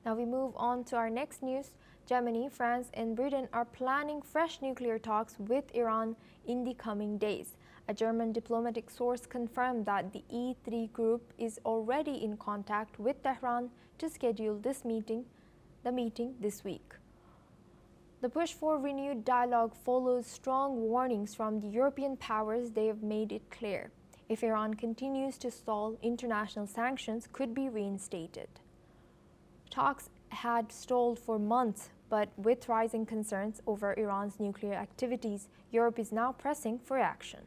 Now we move on to our next news. Germany, France and Britain are planning fresh nuclear talks with Iran in the coming days. A German diplomatic source confirmed that the E3 group is already in contact with Tehran to schedule the meeting this week. The push for renewed dialogue follows strong warnings from the European powers. They have made it clear if Iran continues to stall, international sanctions could be reinstated. Talks had stalled for months, but with rising concerns over Iran's nuclear activities, Europe is now pressing for action.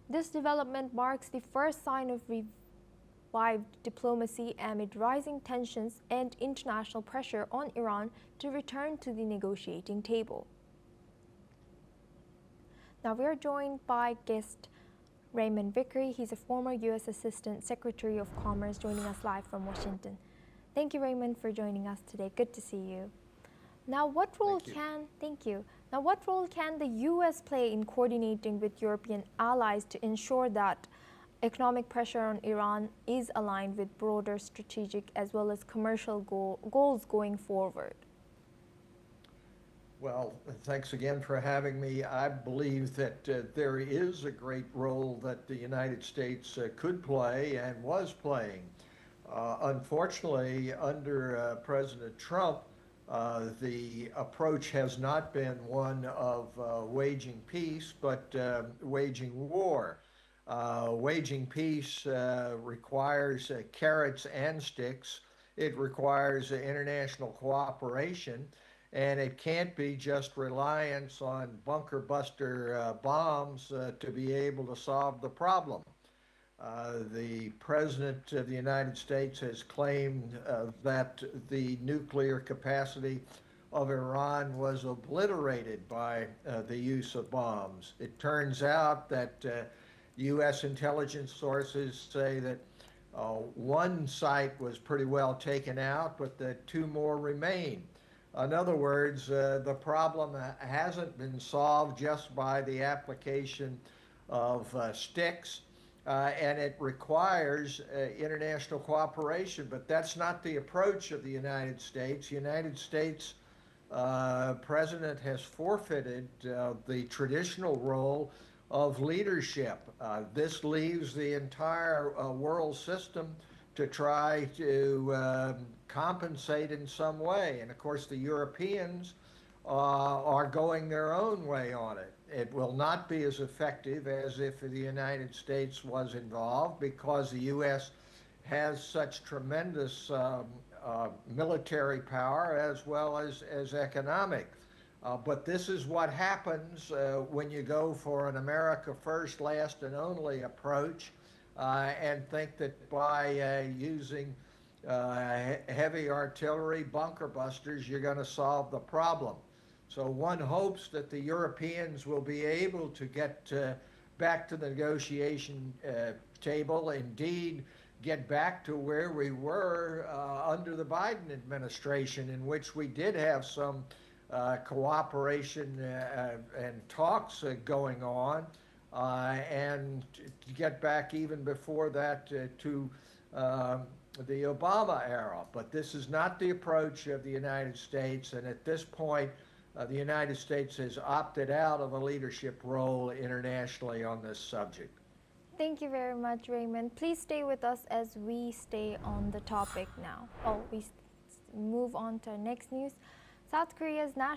This development marks the first sign of revived diplomacy amid rising tensions and international pressure on Iran to return to the negotiating table. Now we are joined by guest Raymond Vickery. He's a former U.S. Assistant Secretary of Commerce, joining us live from Washington. Thank you, Raymond, for joining us today. Good to see you. Now, what role can the U.S. play in coordinating with European allies to ensure that economic pressure on Iran is aligned with broader strategic as well as commercial goals going forward? Well, thanks again for having me. I believe that there is a great role that the United States could play and was playing. Unfortunately, under President Trump, the approach has not been one of waging peace, but waging war. Waging peace requires carrots and sticks. It requires international cooperation, and it can't be just reliance on bunker buster bombs to be able to solve the problem. The President of the United States has claimed that the nuclear capacity of Iran was obliterated by the use of bombs. It turns out that U.S. intelligence sources say that one site was pretty well taken out, but that two more remain. In other words, the problem hasn't been solved just by the application of sticks. And it requires international cooperation, but that's not the approach of the United States. The United States president has forfeited the traditional role of leadership. This leaves the entire world system to try to compensate in some way. And of course, the Europeans are going their own way on it. It will not be as effective as if the United States was involved, because the U.S. has such tremendous military power as well as economic. But this is what happens when you go for an America first, last and only approach and think that by using heavy artillery, bunker busters, you're going to solve the problem. So one hopes that the Europeans will be able to get back to the negotiation table, indeed get back to where we were under the Biden administration, in which we did have some cooperation and talks going on, and to get back even before that to the Obama era. But this is not the approach of the United States, and at this point, the United States has opted out of a leadership role internationally on this subject. Thank you very much, Raymond. Please stay with us as we stay on the topic now. We move on to our next news. South Korea's national